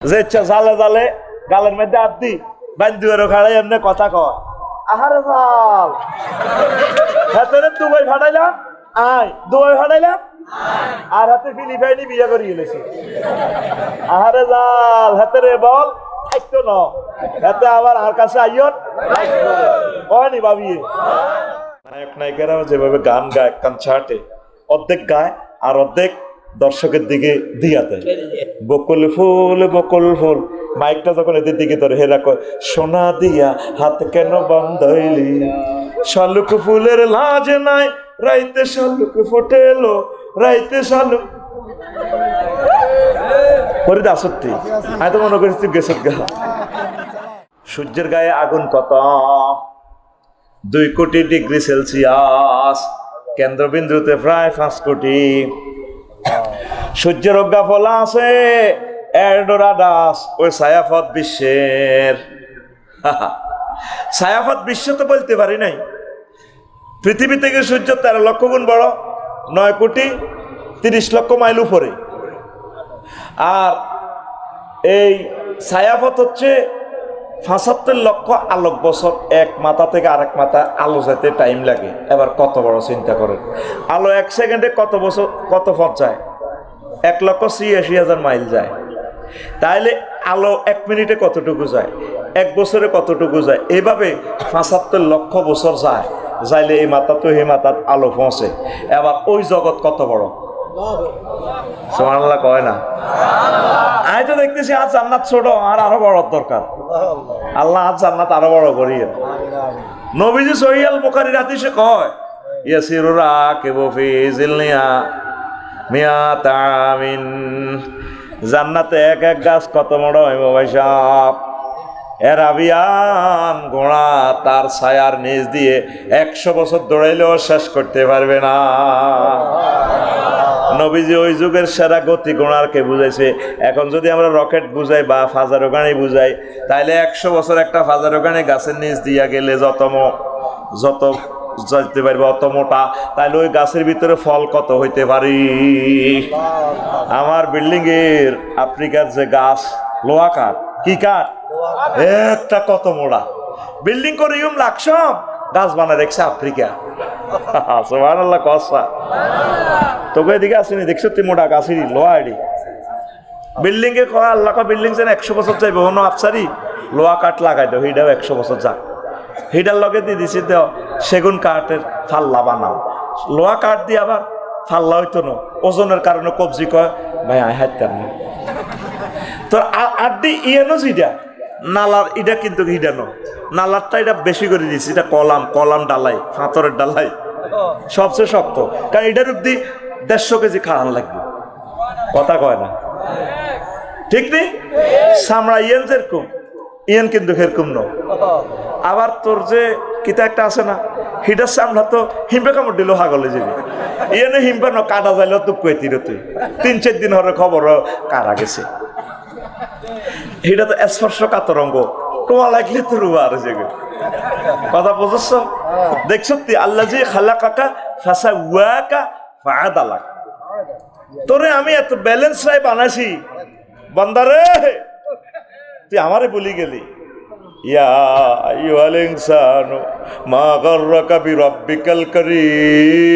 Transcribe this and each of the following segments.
যে জালে জালে গালের মধ্যে আদি বান্ধুয়ের খাড়াই এমনি কথা কয় আহারে জাল হাতের দুবাই ফাটাইলাম দুবাই ফাটাইলাম আর হাতে ফিলিপাইনি বিয়ে করে গেলেছি আহারে জাল হাতের বল থাকতো ন হাতে আবার আর কাছে আইয়ন কয়নি ভাবিয়ে নায়ক নায়িকারা যেভাবে গান গায় কনসার্টে অর্ধেক গায় আর অর্ধেক দর্শকের দিকে দিয়া দেয় বকুল ফুল মাইকটা যখন এদের দিকে ধরে হেরা কয় সোনা দিয়া হাত কেন বান্ধাইলি শালুক ফুলের লাজ নাই রাইতে শালুক ফোটেলো রাইতে শালুক পরে দাসত্তি আমি তো মনে করিস তুই গেছত গা সূর্যের গায়ে আগুন কত 2 কোটি ডিগ্রি সেলসিয়াস কেন্দ্রবিন্দুতে প্রায় 5 কোটি সূর্যের অজ্ঞা ফলা আছে এরডোরাডাস ওই ছায়াপথ বিশ্বের ছায়াপথ বিশ্ব তো বলতে পারি নাই পৃথিবী থেকে সূর্য 13 লক্ষ গুণ বড় 9 কোটি 30 লক্ষ মাইল উপরে আর এই ছায়াপথ হচ্ছে 75 লক্ষ আলোক বছর এক মাথা থেকে আরেক মাথা আলো যেতে টাইম লাগে এবার কত বড় চিন্তা করেন আলো 1 সেকেন্ডে কত বছর কত পথ যায় 1,86,000 মাইল যায় তাইলে আলো 1 মিনিটে কতটুকু যায় 1 বছরে কতটুকু যায় এইভাবে 75 লক্ষ বছর যায় যাইলে এই মাথা তো এই মাথার আলো পৌঁছে এবার ওই জগৎ কত বড় সুবহানাল্লাহ কয় না আমি তো দেখতেছি আজ জান্নাত ছোট আর আরো বড় দরকার আল্লাহ আজ জান্নাত আরো বড় করিয়ে নবীজি সহিহ আল বুখারীর হাদিসে কয় ইয়াসিরু রাকিবু ফি জিলনিয়া মিয়াতামিন জান্নাতে এক এক গাছ কত বড় হইব ভাই সাহেব এরাবিয়ান ঘোড়া তার ছায়ার নিচ দিয়ে 100 বছর দৌড়াইলেও শেষ করতে পারবে না নবীজি ওই যুগের সেরা গতি ঘোড়ারকে বুঝাইছে এখন যদি আমরা রকেট বুঝাই বা ফাজারো গাড়ি বুঝাই তাইলে 100 বছর একটা ফাজারো গাড়ি গাছের নিচ দিয়া গেলে যত যেতে পারবে অত মোটা তাইলে ওই গাছের ভিতরে ফল কত হইতে পারি আমার বিল্ডিং এর আফ্রিকার যে গাছ লোহা কাঠ কি কাঠ একটা কত মোটা বিল্ডিং করে লাকসাম গাছ বানা রেখছে আফ্রিকা সুবহানাল্লাহ কসা তোকে এদিকে আসেনি দেখছো তুই মোটা গাছের লোহা আইডি বিল্ডিং এ কয় আল্লাহ কা বিল্ডিং যেন 100 বছর যাইবে অন্য আফসারি লোহা কাঠ লাগাই দাও হিডাও 100 বছর যাক হিডার লগে দিয়ে দিছি দেও সেগুন কাঠের ফাল্লা বানাও লোহা কাঠ দিয়ে আবার ফাল্লা হইতো না ওজনের কারণে কবজি কয় ভাই আয় হাইতাম না তোর আড্ডি ইয়েনো যেটা নালার এটা কিন্তু হিডানো নালারটা এটা বেশি করে দিয়েছি এটা কলাম ডালাই ফাঁতরের ডালাই সবচেয়ে শক্ত কারণ এটার অব্দি 150 কেজি খাওয়ান লাগবে কথা কয় না ঠিক নেই সামরা ইয়েন যেরকম ইয়েন কিন্তু সেরকম ন আবার তোর যে কিতা একটা আছে না হিটার সামলা তো হিম্পে কামড় দিল হাগলে যাবি ইয়েনে হিম্পে ন কাটা যাইল তুই কইতির তুই 3-4 দিন হরে খবর কারা গেছে হিটা তো স্পর্শ কাতরঙ্গ তোমা লাগলে তোর আর জেগে কথা বুঝছ দেখছ তুই আল্লাহ যে খালা কাকা ফাঁসা ওয়াকা ফাদালাক তোরে আমি এত ব্যালেন্স রাই বানাইছি বান্দারে তুই আমারে বলি গেলি ইয়া আইয়ুহাল ইনসানু মা গাররাকা বিরাব্বিকাল কারীম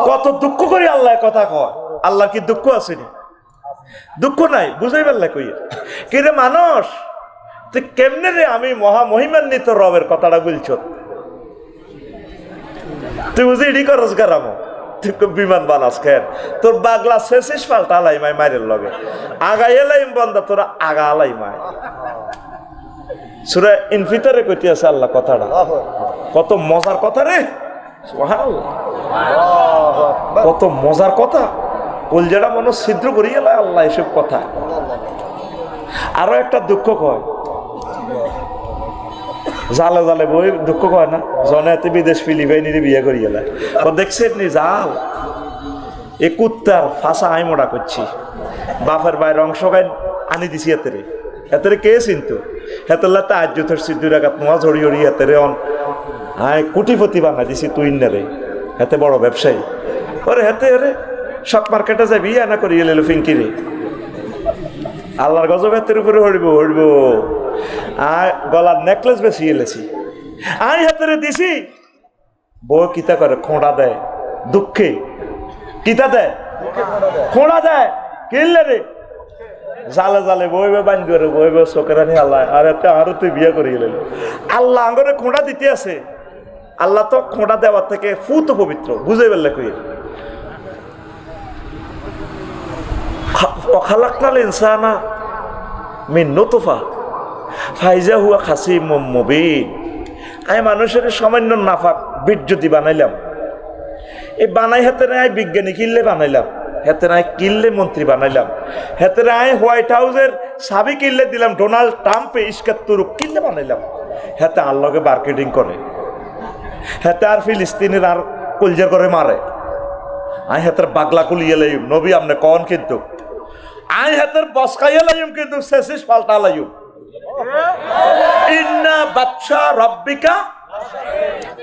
কত দুঃখ করি আল্লাহ কথা কয় আল্লাহ কি দুঃখ আছে নি দুঃখ নাই বুঝাই পারলা কই কি রে মানুষ তুই কেমনে রে আমি মহিমান্বিত রবের কথাটা বলছ তুই বুঝি এডি করস গারামো তুই বিমান বানাস খেন তোর বাগলা শেষ পাল্টা আলাই মাই মাইরের লগে আগা এলাইম বন্ধা তোরা আগা আলাই মাই সূরা ইনফিতরে কইতে আছে আল্লাহ কথাটা কত মজার কথা রে সুবহানাল্লাহ কত মজার কথা কলজাটা মনে ছিদ্র করি গেল আল্লাহ এসব কথা আরো একটা দুঃখ কয় জালে জালে বই দুঃখ কয় না জনাতে বিদেশ ফিলিপাইনি বিয়ে করি গেল দেখছেন নি জাল এ কুত্তার ফাঁসা আই মোড়া করছি বাপের বাইরের অংশ গাই আনি দিছি এতেরে কে চিন্তু হেতল্লা তা আজ জুথর সিদ্ধুর আঘাত নোয়া ঝড়ি হড়ি হেতেরে অন আয় কোটিপতি বানা দিছি তুই রে হেতে বড় ব্যবসায়ী ওরে হেতে রে শক মার্কেটে যাবি আনা করি এলো ফিঙ্কিরে আল্লাহর গজব হাতের উপরে হইব হইব। আর গলার নেকলেস বেশি এলেছি, আই হাতের দিছি। বউ কিতা করে? খোঁড়া দেয় দুঃখে। কিতা দেয়? খোঁড়া দেয়। কিনলে রে জালে জালে বইবে বান্ধি করে বইবে চোখের আনি আল্লাহ আর এতে আরো তুই বিয়ে করে গেলেন। আল্লাহ আঙ্গরে খোঁড়া দিতে আছে। আল্লাহ তো খোঁড়া দেওয়ার থেকে ফুত পবিত্র, বুঝে ফেললে কই। খালাকনাল ইনসানা মিন নুতফা ফাইজা হুয়া খাসিমুম মুবিন। আমি মানুষের সামান্য নাফাক বীর্যতি বানাইলাম। এই বানাই হাতে নাই বিজ্ঞানী কিনলে বানাইলাম, হাতে নাই কিনলে মন্ত্রী বানাইলাম, হাতে নাই হোয়াইট হাউসের সাবি কিনলে দিলাম, ডোনাল্ড ট্রাম্পে ইস্কাত্তর কিনলে বানাইলাম। হাতে আল্লাহকে মার্কেটিং করে, হাতে আর ফিলিস্তিনের আর কলজা করে মারে। আই হাতের বাগলা কুলিয়ে লাইম নবী আমনে কন, কিন্তু আই হাতের বসকাইয়া লাইম, কিন্তু শেষিস পাল্টা লাইম। ইন্না বাদশা রব্বিকা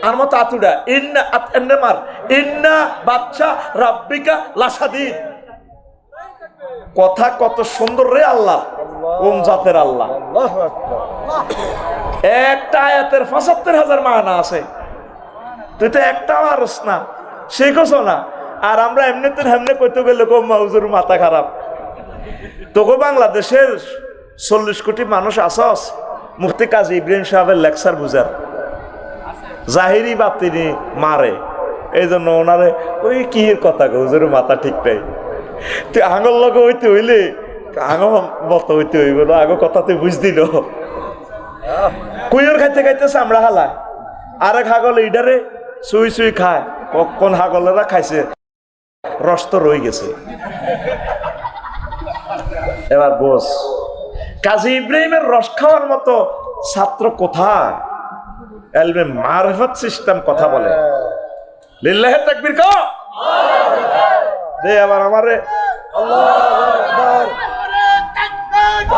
আর মত আতুডা ইন্না আতনে মার ইন্না বাদশা রব্বিকা লাসাদিদ। কথা কত সুন্দর রে আল্লাহ, কোন জাতের আল্লাহ। একটা আয়াতের ৭৫,০০০ মানা আছে, তুই তো একটাও আরস না, শেখছ না। আর আমরা এমনিতে হেমনে কইতে গেলে কম্মা হুজুর মাথা খারাপ। তোকে বাংলাদেশের ৪০ কোটি মানুষ আসস মুফতি কাজী ইব্রাহিম সাহেবের লেকচার বুঝার, জাহিরি বাতিনি মারে। এই জন্য ওনারে ওই কি কথা হুজুর মাথা ঠিক নাই। তুই আঙুল লগে হইতে হইলে আঙো মতো হইতে হইব না, আগো কথা তুই বুঝদি ন। কুইয়র খাইতে খাইতে চামড়া হালায়, আরেক হাগল ইডারে চুই চুই খায়। কোন হাগলেরা খাইছে রস তো রয়ে গেছে। এবার বস কাজী ইব্রাহিমের রস খাওয়ার মতো ছাত্র কোথায়? এলমে মারফত সিস্টেম কথা বলে। লিল্লাহে তাকবীর কও দে। আবার আমারে আল্লাহু আকবার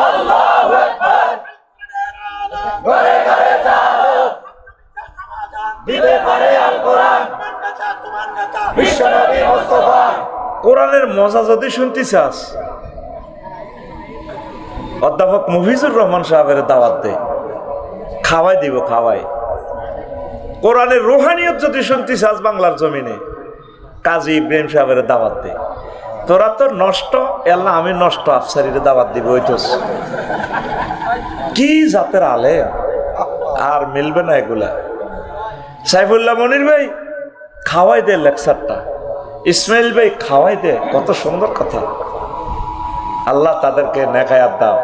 আল্লাহু আকবার ঘরে ঘরে যাও দিতে পারে আল কোরআন বিশ্বনবী মুস্তাফা। কোরআনের মজা যদি শুনতে চাস, অধ্যাপক মফিজুর রহমান সাহেবের দাওয়াত দে, খাওয়াই দিব খাওয়াই। কোরআনের রুহানিয়ত যদি শুনতে চাস বাংলার জমিনে, কাজী ইব্রাহিম সাহেবের দাওয়াত দে। তোরা তো নষ্ট, এল্লা আমি নষ্ট, আফসারির দাওয়াত দিব। ওইটোস কি জাতের আলেম, আর মিলবে না এগুলা। সাইফুল্লাহ মনির ভাই খাওয়াই দে লেকচারটা, ইসমাইল ভাই খাওয়াই দে, কত সুন্দর কথা। আল্লাহ তাদেরকে নেকায়াত দাও।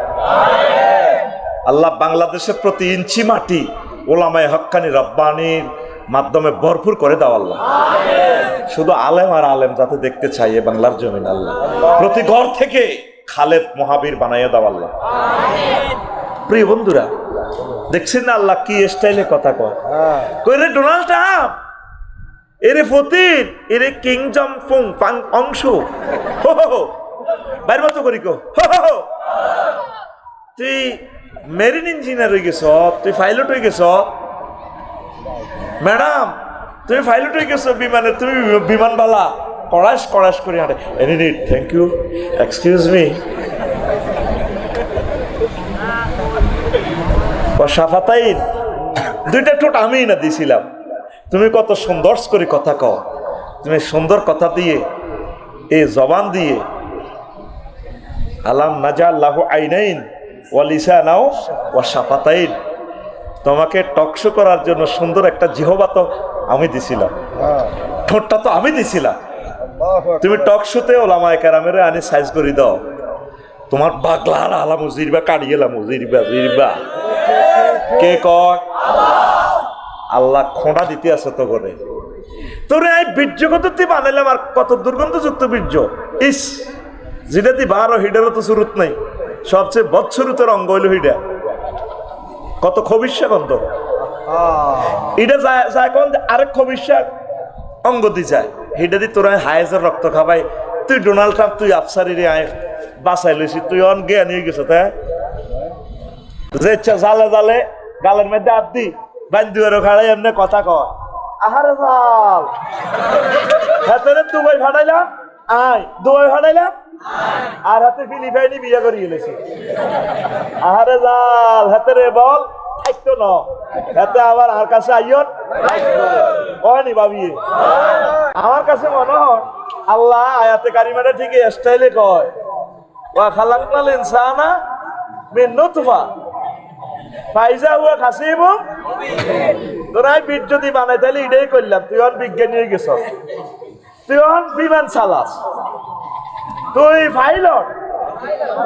আল্লাহ বাংলাদেশের প্রতি ইঞ্চি মাটি ওলামায়ে হক্কানি রব্বানির মাধ্যমে ভরপুর করে দাও আল্লাহ। শুধু আলেম আর আলেম যাতে দেখতে চাই এ বাংলার জমিন আল্লাহ। প্রতি ঘর থেকে খালেদ মহাবীর বানাইয়া দাও আল্লাহ। প্রিয় বন্ধুরা, দেখছেন না আল্লাহ কি স্টাইলে কথা কয়। কইরে ডোনাল্ড ট্রাম্প, এরে ফতির, এরে কিং জং ফুং পাং অংশ, বাইর মতো করি কো। তুই মেরিন ইঞ্জিনিয়ার হয়ে গেছ, তুই পাইলট হয়ে গেছ। ম্যাডাম তুমি পাইলট হয়ে গেছো বিমানে, তুমি বিমানবালা কড়াস কড়াস করে হাঁটে। Any need, thank you, excuse me. সাফাতাইন দুইটা ঠোঁট আমি না দিছিলাম। তুমি কত সুন্দর করে কথা কও। তুমি সুন্দর কথা দিয়ে, এই জবান দিয়ে, আলাম নাজাল্লাহু আইনাইন ওয়া লিসানাও ওয়া শাফাতাইন, তোমাকে টকশো করার জন্য সুন্দর একটা জিহবা তো আমি দিছিলাম, ঠোঁটটা তো আমি দিছিলাম। তুমি টকশোতে ওলামায়ে কেরামের আনি সাইজ করে দাও। তোমার বাগলার আলাম জিরবা কাড়ি গেলাম, জিরবা জিরবা কে কয়? আল্লাহ খোঁড়া দিতে আছে তো করে। তোরে এই বীর্যগত তুই বানাইলাম, আর কত দুর্গন্ধযুক্ত বীর্য। ইস, যেটা তুই বারো হিডারও তো সুরুত নাই। সবচেয়ে বৎসরুতের অঙ্গ হইল হিডা, কত খবিষ্যা গন্ধ। এটা যায় কোন আরেক খবিষ্যা অঙ্গ দি যায়, হিডা দি তোরা হায়েজের রক্ত খাবাই। তুই ডোনাল্ড ট্রাম্প, তুই আফসারি রে আয় বাঁচাই লইছি, তুই অন জ্ঞান হয়ে গেছ। তাই যে ইচ্ছা জালে জালে গালের মধ্যে হাত দি বান্ধুয়ারও খাড়াই এমনি কথা কয়। আহারে জাল, হ্যাঁ দুবাই ভাড়াইলাম, আয় দুবাই ভাড়াইলাম, আর হাতে ফিলিপাইনি বিয়ে করি গেলেছি। আহারে জাল হাতে রে বল থাকতো না, হাতে আবার আর কাছে আইয়ন কয়নি ভাবি। আমার কাছে মনে হয় আল্লাহ আয়াতে কারিমাটা ঠিক স্টাইলে কয়, ওয়া খালাকনাল ইনসানা মিন নুতফা ফাইজা হুয়া খাসিবুম তোরাই বীর যদি বানাই তাহলে এটাই করলাম। তুই অন বিজ্ঞানী হয়ে গেছ, তুই অন বিমান চালাস, তুই পাইলট,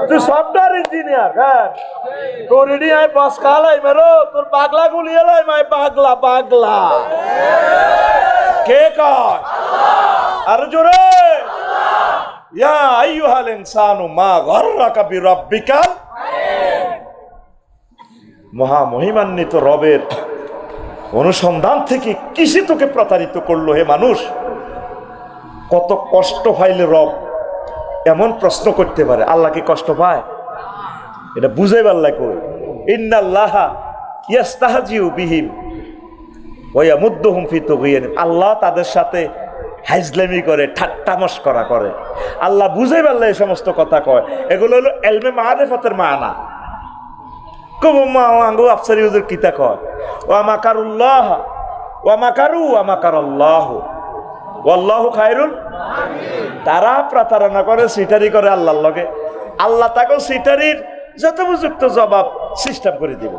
তুই সফটওয়্যার ইঞ্জিনিয়ার। হ্যাঁ তোর এডি আই বস খালাই মেরো, তোর পাগলা গুলিয়ে লাই মাই পাগলা পাগলা। কে কয়? আর জোরে ইয়া আইয়ুহাল ইনসানু মা গররাকা বিরাব্বিকাল। মহা মহিমান্বিত রবের অনুসন্ধান থেকে কিসে তোকে প্রতারিত করলো হে মানুষ? কত কষ্ট পাইলে রব এমন প্রশ্ন করতে পারে? আল্লাহ কি কষ্ট পায়? এটা বুঝাইবার লাগে। ইন্নাল্লাহা ইয়াস্তাহজিউ বিহিম ওয়া ইয়ামুদ্দুহুম ফি তুগয়ানিহিম। আল্লাহ তাদের সাথে হাইজলামি করে, ঠাট্টা মশকরা করে। আল্লাহ বুঝাইবার লাগে এই সমস্ত কথা কয়। এগুলো হলো ইলমে মারিফাতের মানা। কবু মা আঙ্গু আফসারি হুজুর কিতা কয়, ওয়া মাকারুল্লাহ ওয়া মাকারু ওয়া মাকারাল্লাহু ওয়াল্লাহু খায়রুল। তারা প্রতারণা করে, সিটারি করে আল্লাহর লগে, আল্লাহ তাকে সিটারির যথোপযুক্ত জবাব সিস্টেম করে দিব।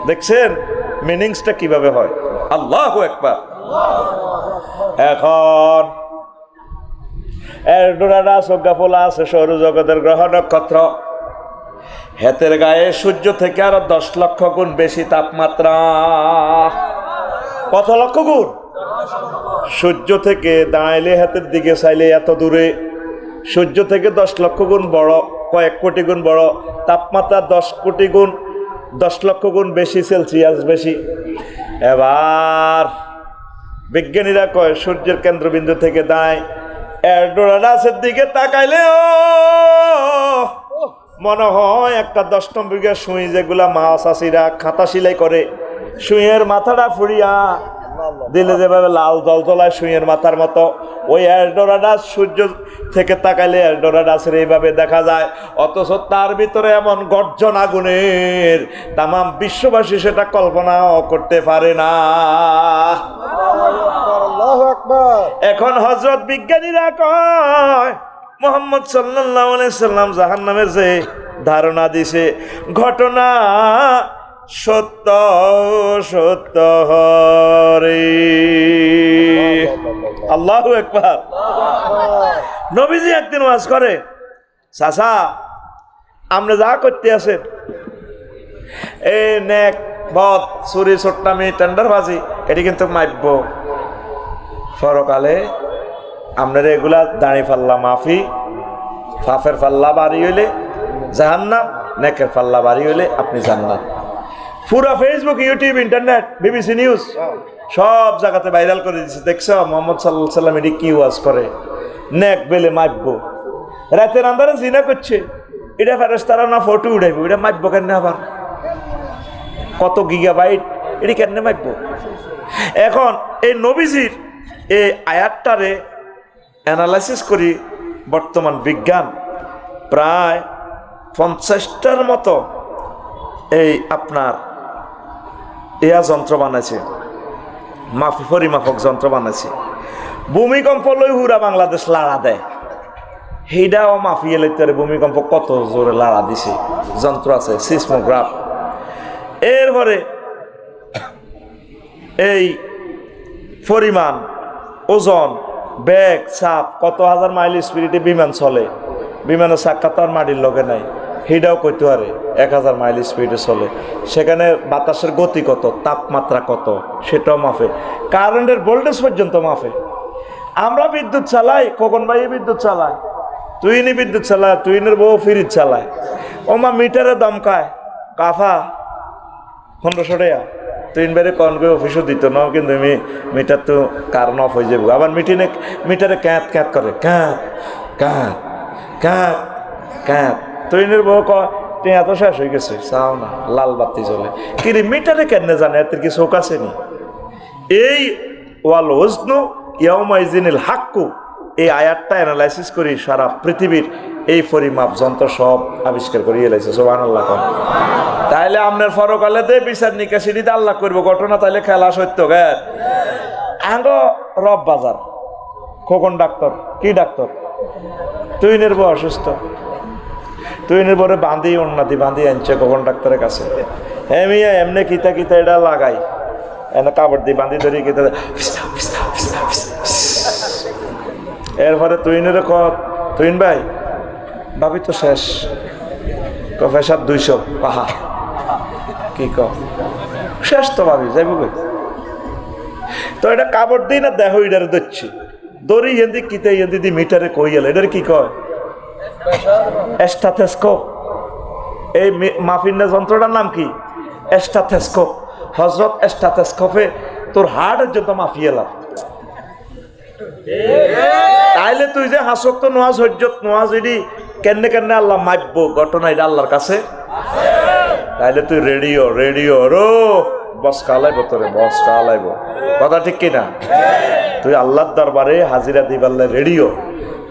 দেখছেন মিনিংসটা কিভাবে হয়? আল্লাহু আকবার। এখন এরডোরাডা সজ্ঞা ফোলা আছে সৌরজগতের গ্রহ নক্ষত্র, হেতের গায়ে সূর্য থেকে আরো 10 লক্ষ গুণ বেশি তাপমাত্রা। কত লক্ষ গুণ? সূর্য থেকে দাঁড়াইলে হাতের দিকে চাইলে এত দূরে, সূর্য থেকে 10 লক্ষ গুণ বড়, কয়েক কোটি গুণ বড়, তাপমাত্রা 10 কোটি গুণ 10 লক্ষ গুণ বেশি, সেলসিয়াস বেশি। এবার বিজ্ঞানীরা কয় সূর্যের কেন্দ্রবিন্দু থেকে দাঁড়ায় এরডোরাডাসের দিকে তাকাইলে মনে হয় একটা 10 নম্বর সুই, যেগুলা মাছ চাষিরা খাতা সেলাই করে, সুইয়ের মাথাটা ফুরিয়া দিলে যেভাবে লাল জল জ্বলায় সুইয়ের মাথার মতো, ওই এরডোরাডাস সূর্য থেকে তাকাইলে এরডোরাডাসের এইভাবে দেখা যায়। অথচ তার ভিতরে এমন গর্জন আগুনের তামাম বিশ্ববাসী সেটা কল্পনাও করতে পারে না। এখন হযরত বিজ্ঞানীরা কয় মুহাম্মদ সাল্লাল্লাহু আলাইহি সাল্লাম জাহান্নামের যে ধারণা দিছে, ঘটনা সত্য সত্য হরে। আল্লাহু আকবার। নবীজি একদিন ওয়াজ করে, চাচা আপনি যা করতে আছেন এই নেক বদ চুরি চট্টামি টেন্ডারবাজি, এটি কিন্তু মাইব পরকালে আপনার এগুলা দাঁড়ি পাল্লা মাফি, ফাফের পাল্লা বাড়ি হইলে জাহান্নাম, নেকের পাল্লা বাড়ি হইলে আপনি জান্নাত। পুরা Facebook, YouTube, internet, BBC news সব জায়গাতে ভাইরাল করে দিচ্ছে। দেখছো মোহাম্মদ সাল্লাল্লাহু আলাইহি সাল্লাম এটি কি ওয়াজ করে? নেক বেলে মাইব, রাতের আন্ধারে জিনা করছে, এটা ফেরেশতারা না ফটো উঠাইব, এটা মাইব কেন? আবার কত গিগাবাইট, এটি কেন মাইব? এখন এই নবীজির এই আয়াতটারে অ্যানালাইসিস করি বর্তমান বিজ্ঞান প্রায় 50টার মতো এই আপনার যন্ত্র বানাইছে, পরিমাপক যন্ত্র বানাইছে। ভূমিকম্প লই হুরা বাংলাদেশ লাড়া দেয়, সেইটাও মাফিয়ে লইতে ভূমিকম্প কত জোরে লাড়া দিছে, যন্ত্র আছে, সিসমোগ্রাফ। এরপরে এই পরিমাণ, ওজন, বেগ, চাপ, কত হাজার মাইল স্পিডে বিমান চলে, বিমানের চাক্কা তো আর মাটির লগে নাই, সেটাও কইতে পারে 1000 মাইল স্পিডে চলে। সেখানে বাতাসের গতি কত, তাপমাত্রা কত, সেটাও মাফে। কারেন্টের ভোল্টেজ পর্যন্ত মাফে। আমরা বিদ্যুৎ চালাই, খোকন ভাই বিদ্যুৎ চালায়, তুইনি বিদ্যুৎ চালায়, তুইনের বউ ফ্রিজ চালায়, ওমা মিটারে দমকায় কাফা 1500 টাকা। তুইন বারে কন করে অফিসও দিত না, কিন্তু মিটার তো কারণ অফ হয়ে যাবো। আবার মিটারে ক্যাঁত ক্যাঁত করে, ক্যাঁত ক্যাঁত ক্যাঁত ক্যাঁত। তুইনের বউ কয় তুই এত শেষ হয়ে গেছে, চাও না, লাল বাতি জ্বলে। কিন্তু মিটারে কেন জানে, এত কি চোখ আছে নি? এই ওয়াল ওজনু ইয়াউমাইজিনিল হাক্কু, এই আয়াতটা অ্যানালাইসিস করি সারা পৃথিবীর এই পরিমাপ যন্ত্র সব আবিষ্কার করিয়ে লাইছে সুবহানাল্লাহ। তাইলে আপনার ফরকালে দে বিচার নিকাশি দিতে আল্লাহ করবো ঘটনা, তাইলে খেলা সত্য গে আঙ্গ রব বাজার খোকন ডাক্তার কি ডাক্তার তুইনের বউ অসুস্থ, তুইনের পরে বাঁধি উন্নতি বাঁধি আনছে খোকন ডাক্তারের কাছে, এমিয়া এমনি কিতা কিতা এটা লাগাই এনে কাপড় দিয়ে বাঁধি ধরি কিতা, এরপরে তুইনের ক তুইন ভাই ভাবি তো শেষ, প্রফেসর 200 পাহা কি ক শেষ তো ভাবি যাইব কই, তো এটা কাপড় দিই না দেখো এটারে দিচ্ছি দড়ি এদি কিতে এদি দি মিটারে কই গেল, এটার কি কয় স্ট্যাথোস্কোপ। এই মাফিনা যন্ত্রটার নাম কি স্ট্যাথোস্কোপ। হযরত স্ট্যাথোস্কোপে তোর হার্টের জন্য মাফিয়েলাম, তাইলে তুই যে হাসক তো নোয়াজ হজ্জত নোয়াজ এডি কেনে কেনে আল্লাহ মাপবো ঘটনা এটা আল্লাহর কাছে, তাইলে তুই রেডিও রেডিও রো বস কালাইব তোরে বস কালাইব, কথা ঠিক কিনা? তুই আল্লাহর দরবারে হাজিরা দিবাল্লে রেডিও,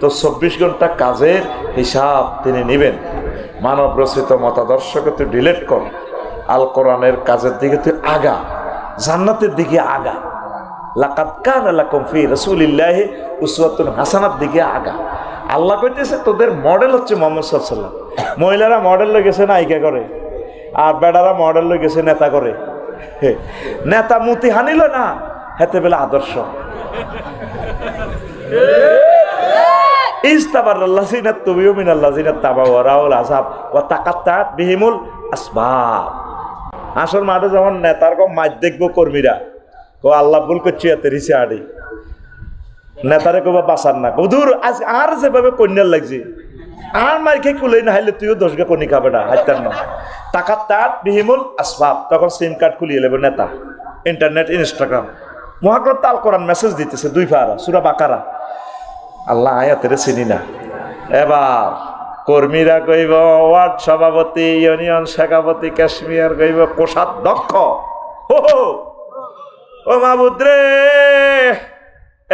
তো 24 ঘন্টা কাজের হিসাব তিনি নিবেন। মানব রচিত মতাদর্শকে তুই ডিলেট কর, আল কোরআনের কাজের দিকে তুই আগা, জান্নাতের দিকে আগা, লাকাদ কানা লাকুম ফি রাসূলিল্লাহি উসওয়াতুন হাসানার দিকে আগা। আল্লাহ কইতেছে তোদের মডেল হচ্ছে মুহাম্মদ সাল্লাল্লাহু আলাইহি ওয়াসাল্লাম। মহিলারা মডেল লই গেছে নায়িকা করে, আর বেড়ারা মডেল লই গেছে নেতা করে। নেতা মুতি হানিল না হেতে বেলা আদর্শ। ইস্তাবারাল্লাযিনা তুবিউ মিনাল্লাযিনা তাবাউ ওয়া রাউল আযাব ওয়া তাকাত্তাআত বিহিমুল আসবাব। আসল মাঠে যখন নেতার কম মাইর দেখবো কর্মীরা ও আল্লাহ ভুল করছি এতে রিসে আড়ি নেতারে কবা বাঁচার না কদুর আজ আর যেভাবে কন্যার লাগছে আর মার খেয়ে কুলেই না হাইলে তুইও 10 গা কনি খাবে না হাইতার না তাকাত্তাআত বিহিমুল আসবাব। তখন সিম কার্ড খুলিয়ে নেবে নেতা, ইন্টারনেট ইনস্টাগ্রাম মহাগ্রন্থ আল কোরআন মেসেজ দিতেছে 2 পারা সূরা বাকারা, আল্লাহ আয়াতের চিনি না। এবার কর্মীরা কইব ওয়ার্ড সভাপতি ইউনিয়ন সভাপতি কাশ্মীর কইব কোষাধ্যক্ষ ও মাহবুদ রে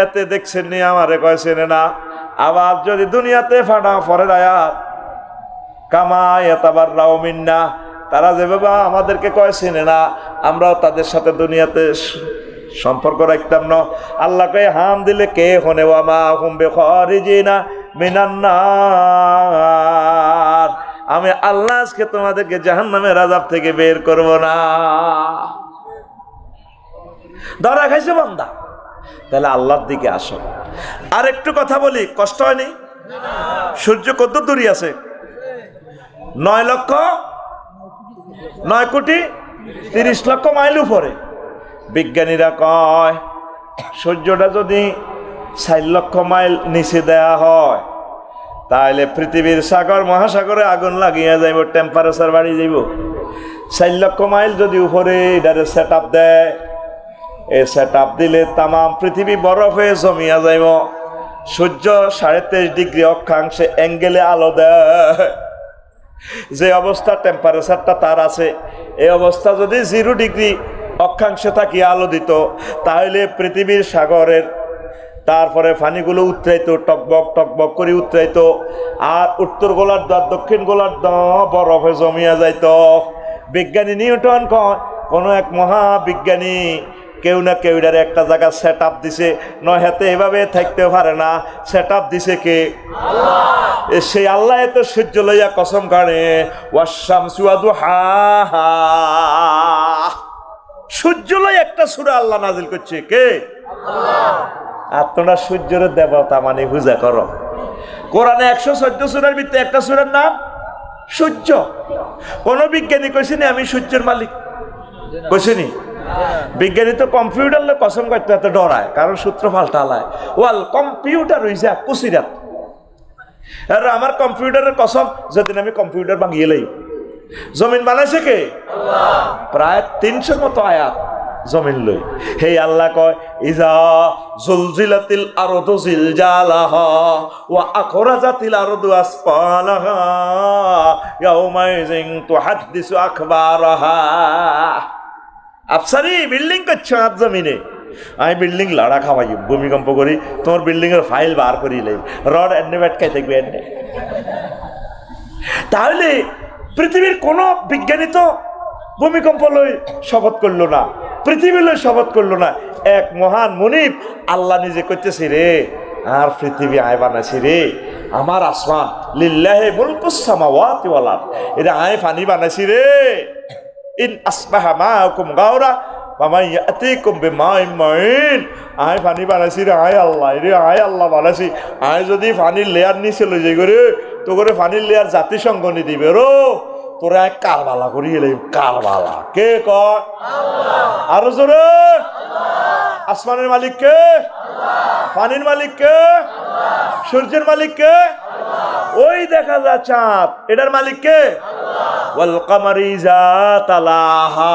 এতে দেখছেন নি আমারে কয়েছেন না। আবার যদি দুনিয়াতে ফাটা পরের আয়াত কামায় এতাবার রাও মিন্না, তারা যেভাবে আমাদেরকে কয়েছেন না আমরাও তাদের সাথে দুনিয়াতে সম্পর্ক রাখতাম না। আল্লাহ কয়ে হাম দিলে কে হনে ওয়ামা হুম বিখারিজিনা মিনান নার, আমি আল্লাহ আজকে তোমাদেরকে জাহান্নামের আযাব থেকে বের করব না। ধরা খাইছে বান্দা, তাহলে আল্লাহর দিকে আসো। আর একটু কথা বলি, কষ্ট হয়নি? সূর্য কত দূরে আছে? 9 কোটি 30 লক্ষ মাইল উপরে। বিজ্ঞানীরা কয় সূর্যটা যদি 4 লক্ষ মাইল নিচে দেয়া হয় তাহলে পৃথিবীর সাগর মহাসাগরে আগুন লাগিয়ে যাইব, টেম্পারেচার বাড়িয়ে যাইব। 4 লক্ষ মাইল যদি উপরে এটারে সেট আপ দেয়, এই সেট আপ দিলে তাম পৃথিবী বরফ হয়ে জমিয়া যাইব। সূর্য 23.5 ডিগ্রি অক্ষাংশে অ্যাঙ্গেলে আলো দেয়। যে অবস্থা টেম্পারেচারটা তার আছে, এই অবস্থা যদি 0 ডিগ্রি অক্ষাংশে থাকিয়ে আলো দিত তাহলে পৃথিবীর সাগরের তারপরে পানিগুলো উতরাইতো, টকবক টকবক করে উতরাইতো, আর উত্তর গোলার্ধ আর দক্ষিণ গোলার্ধ বরফে জমিয়া যাইত। বিজ্ঞানী নিউটন কয় কোনো এক মহাবিজ্ঞানী কেউ না কেউ এটার একটা জায়গা সেট আপ দিছে, নয় হাতে এভাবে থাকতে পারে না। সেট আপ দিছে কে? আল্লাহ। সেই আল্লাহ এত সূর্য লইয়া কসম কাড়ে ওয়াশ-শামসু ওয়া দুহাহা, সূর্য লই একটা সূরা আল্লাহ নাজিল করছে কে? আল্লাহ। আর তোমরা সূর্যের দেবতা মানে পূজা করো। কোরআনে 114 সূরার ভিতরে একটা সূরার নাম সূর্য। কোন বিজ্ঞানী কইছেনি আমি সূর্যের মালিক? কইছেনি? বিজ্ঞানী তো কম্পিউটার লোক কসম করতে এত ডরায়, কারণ সূত্র পাল্টালায়। ওয়াল কম্পিউটার হইছে কুসিরাত। আর আমার কম্পিউটারের কসম যেদিন আমি কম্পিউটার ভাঙিয়ে লই। জমিন বানাইছে কে? আল্লাহ। প্রায় 300 মতো আয়াত জমিন লই। হে আল্লাহ কয় ইজা জুলজিলাতিল আরদু জিলজালাহা ওয়া আখরাজাতিল আরদু আসফালাহা ইয়াউমাইযিন তুহাদ্দিসু আখবারাহা। আফসারি বিল্ডিং করছে আজ জমিনে, আমি বিল্ডিং লাড়া খাওয়াই ভূমিকম্প করি তোমার বিল্ডিং এর ফাইল বার করি লাইব রড এনে ব্যাটকাই থাকবে এনে। তাহলে পৃথিবীর কোন বিজ্ঞানী তো ভূমিকম্প লই শপথ করলো না, পৃথিবী লই শপথ করলো না। এক মহান মুনিব আল্লাহ নিজে করতেছি রে আর পৃথিবী আয় বানাইছি রে, আমার আসমান লিল্লাহি মুলকুস সামাওয়াতি ওয়াল আরদ, এটা আয় ফানি বানাইছি রে। ইন আসবাহা মাআকুম গাওরা ফামান ইয়াতিকুম বিমাইন মাইন, আয় ফানি বানাইছি রে, আয় আল্লাহ রে, আয় আল্লাহ বানাইছি। আয় যদি ফানির লেয়ার নিচে লই যাই করে তো করে ফানির লেয়ার জাতিসংঘ নি দিবে রো, তোরা এক কারবালা করি এলে কারবালা কে কর আল্লাহ। আরো জোরে আল্লাহ। আসমানের মালিক কে আল্লাহ, পানির মালিক কে আল্লাহ, সূর্যের মালিক কে আল্লাহ, ওই দেখা যায় চাঁদ এটার মালিক কে আল্লাহ। ওয়াল কামারি ইযা তালাহা,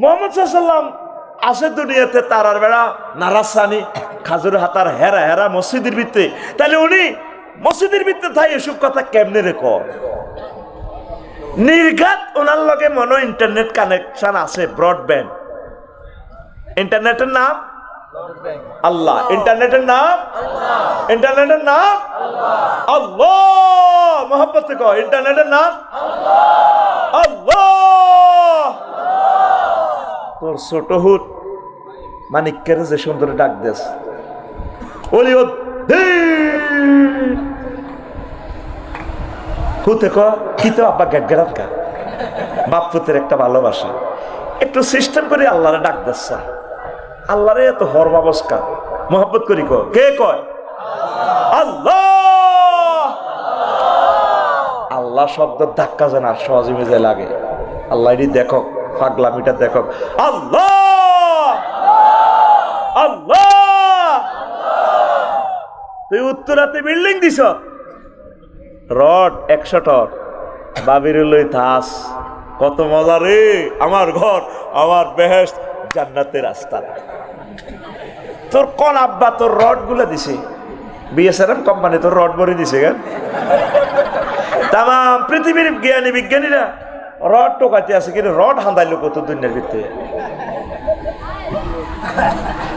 মুহাম্মদ সাল্লাল্লাহু আলাইহি ওয়াসাল্লাম আছে দুনিয়াতে তারার বেড়া নারাসানি খাজুর হাতার হেরা হেরা মসজিদের ভিতরে, তাহলে উনি মসজিদের ভিতরে থাই এসব কথা কেমনে রেখো? নির্ঘাত ওনার লগে মনে ইন্টারনেট কানেকশন আছে, ব্রডব্যান্ড। ইন্টারনেটের নাম আল্লাহ, ইন্টারনেটের নাম আল্লাহ, ইন্টারনেটের নাম আল্লাহ। আল্লাহ মোহাব্বত কো, ইন্টারনেটের নাম আল্লাহ, আল্লাহ। তোর ছোট হুট মানিকের যে সুন্দর ডাক দেস হুতে ক কি তো আব্বা গ্যাট কা বাপ পুতের একটা ভালোবাসা, একটু সিস্টেম করে আল্লাহরে ডাক দেস, আল্লাহরে এত হরবাবস্কা মোহাব্বত করি ক কে কয় আল্লাহ। আল্লাহ শব্দ ধাক্কা যেন আর সহজে মেজে লাগে। আল্লাহ দেখো পাগলামিটা দেখো, আল্লাহ আল্লাহ। তুই উত্তরাতে বিল্ডিং দিছ রড 100 টন বাবির লই থাস, কত মজা রে, আমার ঘর আমার বেহেশত জান্নাতের রাস্তা। তোর কোন আব্বা তোর রড গুলা দিছে? বিএসআরএম কোম্পানি তোর রড ভরে দিছে কেন? তাম পৃথিবীর জ্ঞানী বিজ্ঞানীরা রড টোকাতে আছে, কিন্তু রড হান্দাইলো কত দুনিয়ার ভিতরে।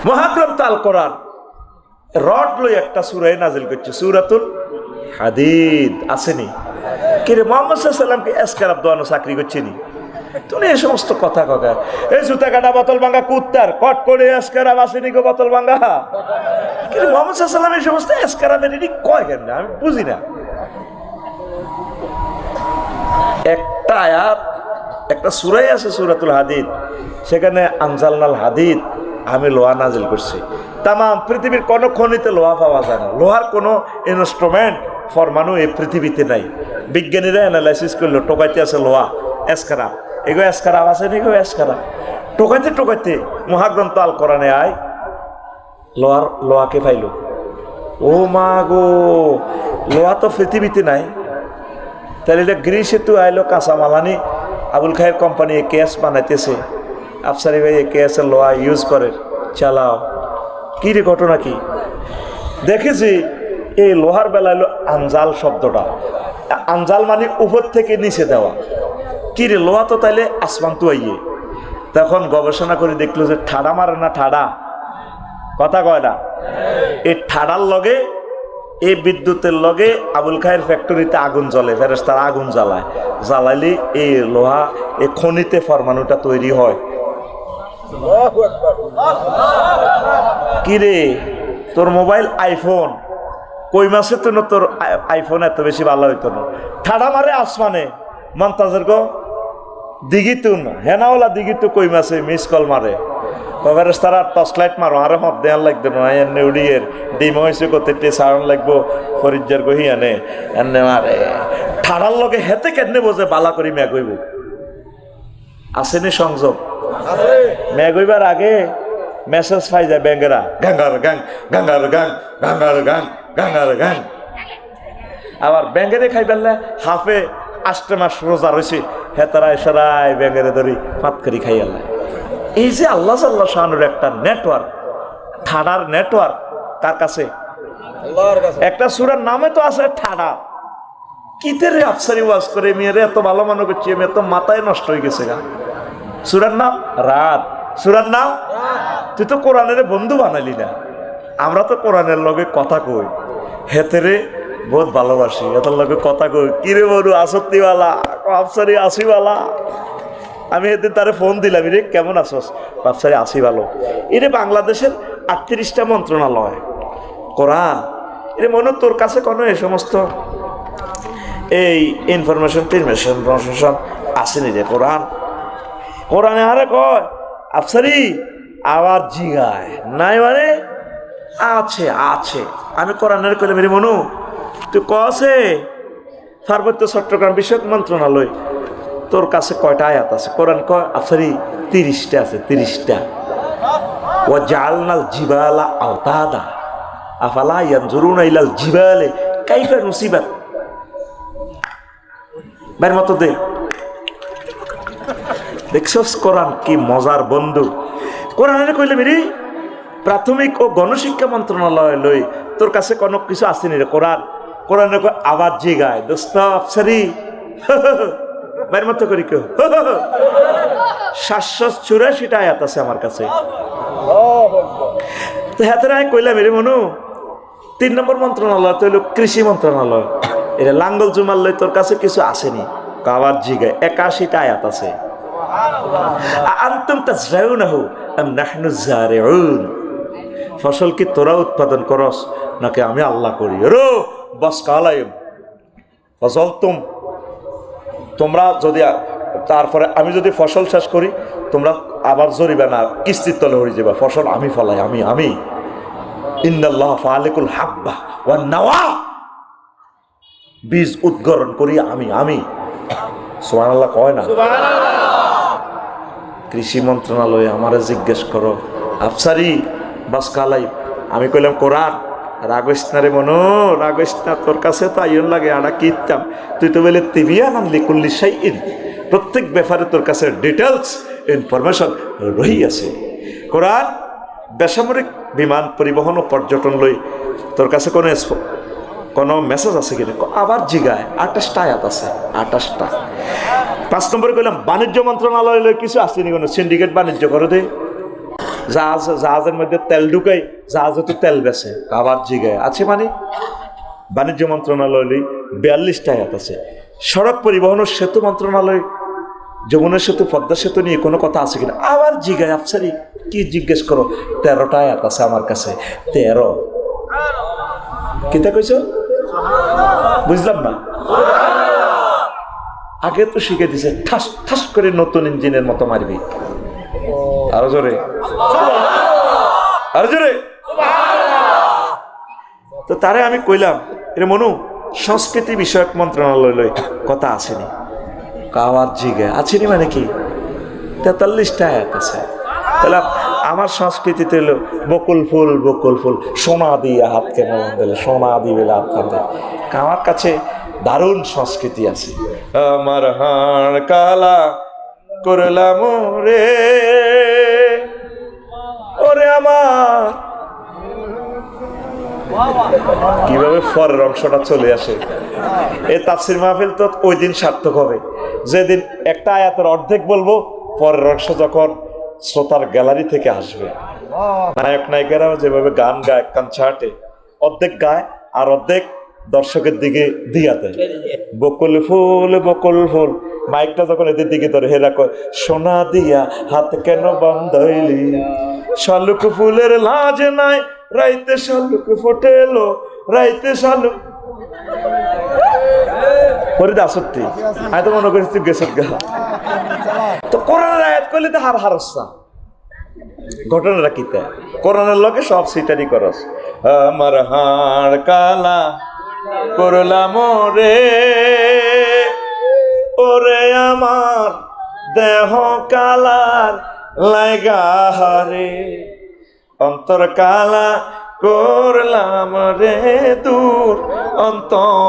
মহাগ্রন্থ আল কোরআন রড লই একটা সূরা নাজিল করছে, সূরাতুল হাদিদ আসেনি? কিরে মুহাম্মদ সাল্লাল্লাহু আলাইহি ওয়াসাল্লামকে এসকারাব দোয়ানো চাকরি করছেনি? তুমি এই সমস্ত কথা কথা এই জুতা কাটা বোতল ভাঙা কুত্তার কট করে এসকারাব আসেনি গো বোতল ভাঙা? কিন্তু মুহাম্মদ সাল্লাল্লাহু আলাইহি ওয়াসাল্লাম এই সমস্ত এসকারাবের এটি কয় কেন? আমি বুঝি না। একটা আয়াত একটা সূরাই আছে সূরাতুল হাদিদ, সেখানে আনজালনাল হাদিদ, আমি লোহা নাজিল করছি। তাম পৃথিবীর কোন খনিতে লোহা পাওয়া যায় না, লোহার কোনো ইনস্ট্রুমেন্ট ফরমানো এই পৃথিবীতে নাই। বিজ্ঞানীরা অ্যানালাইসিস করলো টোকাইতে আছে লোহা এসকারা, এগো এসকারা আছে এগো এসকারা, টোকাইতে টোকাইতে মহাগ্রন্থ আল কোরআনে আয় লোহাকে পাইল। ও মা গো, লোহা তো পৃথিবীতে নাই, তাহলে এটা গ্রিসে তো আইলো কাঁচামাল আনি আবুল খায়ের কোম্পানি কেস বানাইতেছে, আফসারি ভাই কেসের লোহা ইউজ করে চালাও। কি রে ঘটনা কি? দেখেছি এই লোহার বেলা এলো আনজাল শব্দটা, আনজাল মানে উপর থেকে নিচে দেওয়া। কি রে লোহা তো তাইলে আসমান তো আইয়ে। তখন গবেষণা করে দেখলো যে ঠাডা মারে না, ঠাডা কথা কয় না, এই ঠাডার লগে এই বিদ্যুতের লগে আবুল খায়ের ফ্যাক্টরিতে আগুন জ্বলে, ফেরেশতারা আগুন জ্বালায়, জ্বালাইলে এই লোহা এই খনিতে ফরমানুটা তৈরি হয়। কিরে তোর মোবাইল আইফোন কই মাসে তো তোর আইফোন এত বেশি ভালো হইতো না, ঠাডা মারে আসমানে মন্তাজের গো দিঘিতুন হেনাওলা দিঘিতু কই মাসে মিস কল মারে, ফেরেশতারা টর্চ লাইট মারো আরে হত দেয়ার লাগতো না, এনে উড়িয়ের ডিম হয়েছে কত সারণ লাগবো ফরিজ্জার গহি আনে এনে মারে। ঠাডার লগে হেতে কেনে বোঝে বালা করি ম্যাগ হইব? আসেনি সংযোগ? ম্যাগ হইবার আগে মেসেজ পাই যায় ব্যাঙ্গেরা, গাঙ্গার গাং গাঙ্গার গাং গাঙ্গার গাং গাঙ্গার গাং। আবার ব্যাঙ্গেরে খাই ফেললে হাফে 8 মাস রোজা রয়েছে, হেতারা এসারাই ব্যাঙ্গেরে ধরি ফাত করি খাই আল্লাহ। এই যে আল্লাহ আল্লাহ শাহানুর একটা নেটওয়ার্ক, ঠাডার নেটওয়ার্ক কার কাছে? আল্লাহর কাছে। একটা সূরার নামে তো আছে ঠাডা। কিতে রে আফসারি ওয়াজ করে মেয়েরে এত ভালো মনে করছি, আমি এত মাথায় নষ্ট হয়ে গেছে গা। সূরার নাম রাত, সূরার নাম? তুই তো কোরআনের বন্ধু বানালি না। আমরা তো কোরআনের লগে কথা কই, হেতেরে বহুত ভালোবাসি, এটার লগে কথা কই, কিরে বড়ু আসত্তিওয়ালা আফসারি আসিওয়ালা। আমি এদিন তারে ফোন দিলাম, রে কেমন আছস? আফসারি আসি ভালো। এরে বাংলাদেশের 38টা মন্ত্রণালয়, কোরআন, এরে মনে তোর কাছে কোনো এই সমস্ত এই ইনফরমেশন আসেনি রে। কোরআনে আরে কয় আফসারি আবার জিগায় নাই মানে আছে আছে। আমি কোরআনের কইলে মেরে মনু তুই কছে পার্বত্য চট্টগ্রাম বিষয়ক মন্ত্রণালয়, তোর কাছে কয়টা আয়াত আছে? কোরআন কয় আফসারি 30টা আছে, 30টা। ও জালনাল জিবালা আওতাদা আফালা ইয়ানজুরুনা ইলাল জিবালে কাইফা নুসিবাত। বের মতো দে, দেখছস কোরআন কি মজার বন্ধু। কোরআনের কইলে মেরি প্রাথমিক ও গণশিক্ষা মন্ত্রণালয় লই তোর কাছে কোনো কিছু আসেনি রে। কোরআনের আবার জিগায় দোস্ত আফসারি বের মতো করি কেউ 784টা আয়াত আছে আমার কাছে। তো হাতের আয় কইলাম মেরে মনু 3 নম্বর মন্ত্রণালয় তো হইল কৃষি মন্ত্রণালয়, এটা লাঙ্গল জুমার লই তোর কাছে কিছু আসেনি? আবার জিগায় 81টা আয়াত আছে। আনতুম তাজরাউনাহু আম নাহনু যারিউন, ফসল কি তোরা উৎপাদন করস নাকি আমি আল্লাহ করি? রো বাস কালাইম ফসল তোমরা যদি, তারপরে আমি যদি ফসল শেষ করি তোমরা আবার জরিবে না, কিস্তির তলে হয়ে যাবে। ফসল আমি ফলাই, আমি ইন্নাল্লাহ ফালিকুল হাব্বা ওয়ান নাওয়া, বীজ উদ্গরণ করি আমি। সুবহানাল্লাহ কয় না? কৃষি মন্ত্রণালয়ে আমারে জিজ্ঞেস করো আফসারি বাস কালাই, আমি কইলাম কোরআন। রাগস না রে মনো, রাগস না, তোর কাছে তো আইন লাগে আড়া কিতাম, তুই তো বলে তিবিয়ান আনলি কুল্লি শাইইন, প্রত্যেক ব্যাপারে তোর কাছে ডিটেলস ইনফরমেশন রহিয়াছে। কোরআন বেসামরিক বিমান পরিবহন ও পর্যটন লই তোর কাছে কোনো মেসেজ আছে কিনা? আবার জিগায় 28টা আয়াত আছে, 28টা। 5 নম্বরে কইলাম বাণিজ্য মন্ত্রণালয় লই কিছু আসেনি কোনো? সিন্ডিকেট বাণিজ্য করে দে, জাহাজের মধ্যে তেল ঢুকাই, জাহাজে তো তেল বেচে, আবার জিগায় আছে মানে? বাণিজ্য মন্ত্রণালয় লই 42টা আয়াত আছে। সড়ক পরিবহন ও সেতু মন্ত্রণালয় যমুনা সেতু পদ্মা সেতু নিয়ে কোনো কথা আছে কিনা? আবার জিগায় আফসারি কি জিজ্ঞেস করো? 13টা আয়াত আছে আমার কাছে। 13 কিতা কইছ? বুঝলাম না। আগে তো শিখে দিছে ঠাস ঠাস করে নতুন ইঞ্জিনের মতো মারবি। আরো জোরে, আরো জোরে। তো তারে আমি কইলাম এর মনু সংস্কৃতি বিষয়ক মন্ত্রণালয় লই কথা আসেনি? কাওয়ার জিগে আসেনি মানে কি? 43টা আয়াত আছে। তাহলে আমার সংস্কৃতিতে হলো বকুল ফুল সোনা দিয়ে হাত কেন দিলে, সোনা দিয়ে হাত কাঁদে। আমার কাছে দারুণ সংস্কৃতি আছে। আমার হাড় কালা করলাম রে, ওরে আমার কিভাবে পরের অংশটা চলে আসে। এই তাফসির মাহফিল তো ওই দিন সার্থক হবে যেদিন একটা আয়াতের অর্ধেক বলবো, পরের অংশ যখন শ্রোতার গ্যালারি থেকে আসবে। নায়ক নায়িকারাও যেভাবে গান গায় কনসার্টে, অর্ধেক গায় আর অর্ধেক দর্শকের দিকে দিয়া দেয়। বকুল ফুল মাইকটা যখন এদের দিকে ধরে হেরা কয় সোনা দিয়া হাত কেন বান্ধাইলি, শালুক ফুলের লাজ নাই রাইতে শালুক ফোটেলো, রাইতে শালুক পরিদা সত্যি। আমি তো মনে করেছি গেছত গা। তো কোরআনের আয়াত করলে তো হারসা ঘটনাটা কি? কোরআনের লগে সব সিটারি করস। আমার হাড় কালা করলাম রে, ওরে আমার দেহ কালার লাগা রে, অন্তর কালা করলাম রে দূর অন্তঃপরবাসী।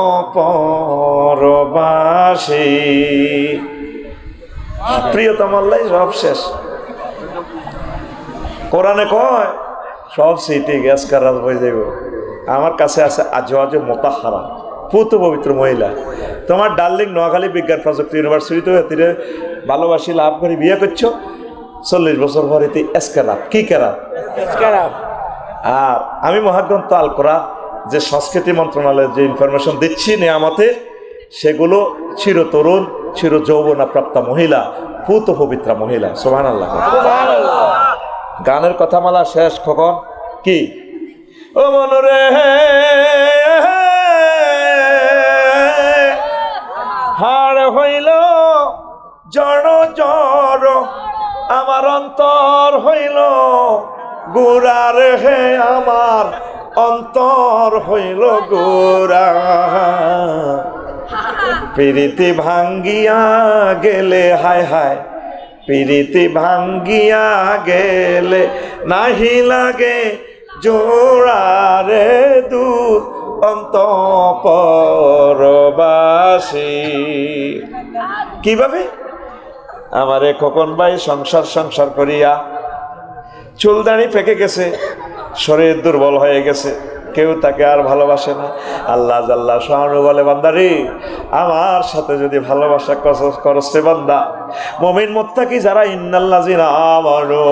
প্রিয়তম আল্লাহ সব শেষ। কোরআনে কয় সব সিটি গ্যাস কারাজ হয়ে যাইব। আমার কাছে আছে আজ মোতাহারা, পুত পবিত্র মহিলা। তোমার ডার্লিং নোয়াখালী বিজ্ঞান প্রযুক্তি ইউনিভার্সিটিতে ভালোবাসি লাভ করে বিয়ে করছো, 40 বছর পরে এসকেরাত কি কেরাত। আর আমি মহাগ্রন্থ আল কোরআন যে সংস্কৃতি মন্ত্রণালয়ের যে ইনফরমেশন দিচ্ছি নিয়ামতে, সেগুলো চিরতরুণ চির যৌবনা প্রাপ্তা মহিলা, পুত পবিত্রা মহিলা। সুবহানাল্লাহ। গানের কথা মালা শেষ কখন কি ও মনরে হাড় হইল জড় জড়, আমার অন্তর হইল গোরার হে, আমার অন্তর হইল গোরা। প্রীতি ভাঙ্গিয়া গেলে হায় হায়, প্রীতি ভাঙ্গিয়া গেলে নাহি লাগে জোড়ারে দূর অন্তঃপরবাসী। কিভাবে আমারে খোকন ভাই সংসার করিয়া চুলদাড়ি পেকে গেছে, শরীর দুর্বল হয়ে গেছে, কেউ তাকে আর ভালোবাসে না। আল্লাহ জাল্লা শাআনু বলে, বান্দারে আমার সাথে যদি ভালোবাসা করছে বান্দা, মুমিন মুত্তাকি যারা, ইন্নাল্লাযিনা আমানু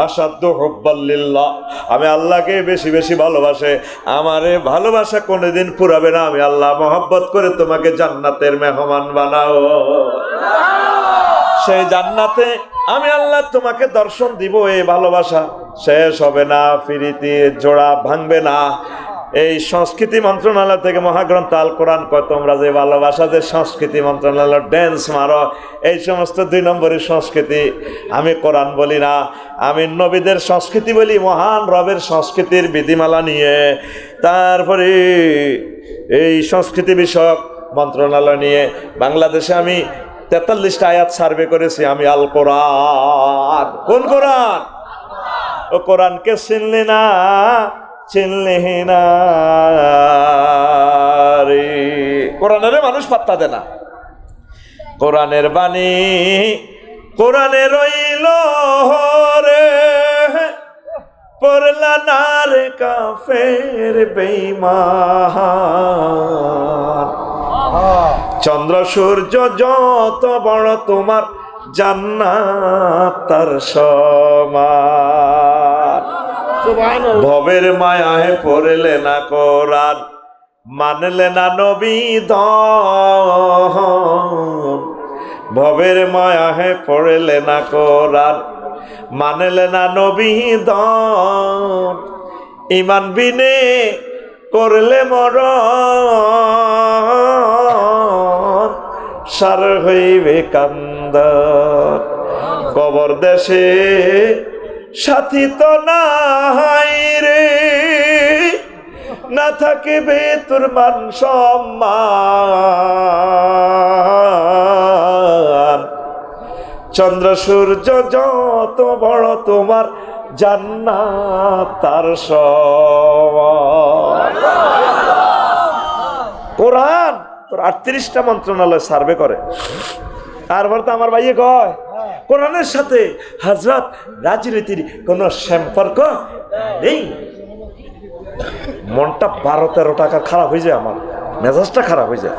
আশাদ্দু হুব্বাল লিল্লাহ, আমি আল্লাহকে বেশি বেশি ভালোবাসে, আমারে ভালোবাসা কোনোদিন ফুরাবে না। আমি আল্লাহ মহব্বত করে তোমাকে জান্নাতের মেহমান বানাও। সেই জান্নাতে আমি আল্লাহ তোমাকে দর্শন দিব। এই ভালোবাসা শেষ হবে না, ফিরিতে জোড়া ভাঙবে না। এই সংস্কৃতি মন্ত্রণালয় থেকে মহাগ্রন্থ আল কোরআন কয়, তোমরা যে ভালোবাসা, যে সংস্কৃতি মন্ত্রণালয় ড্যান্স মারো, এই সমস্ত 2 নম্বরের সংস্কৃতি। আমি কোরআন বলি না, আমি নবীদের সংস্কৃতি বলি, মহান রবের সংস্কৃতির বিধিমালা নিয়ে। তারপরে এই সংস্কৃতি বিষয়ক মন্ত্রণালয় নিয়ে বাংলাদেশে আমি 43টা আয়াত সার্ভে করেছি। আমি আল কোরআন, কোন কোরআন? ও কোরআনকে চিনলি না, চিনলি না রে। কোরআনের মানুষ পাত্তা দেয় না। কোরআনের বাণী কোরআনে রইল রে, পড়লা না রে কাফের বেঈমান। চন্দ্র সূর্য যত বড় তোমার জান্নাত তার সমান। ভবের মায়ায় পড়লে না কোরআন, মানলে না নবী দন। ভবের মায়ায় পড়লে না কোরআন, মানলে না নবী দন। ইমান বিনে করলে মরণ, সার হইবে কান্দন। কবর দেশে সাথী তো নাই রে, না থাকিবে তোর মান সম্মান। চন্দ্র সূর্য যত বড় তোমার জান্নাত তার সমান। কোরআন তোর 38টা মন্ত্রণালয় সার্ভে করে। তারপর তো আমার ভাইয়ে কয়, কোরআনের সাথে হযরত রাজনীতির কোনো সম্পর্ক নেই। মনটা 12-13 টাকা খারাপ হয়ে যায়, আমার মেজাজটা খারাপ হয়ে যায়।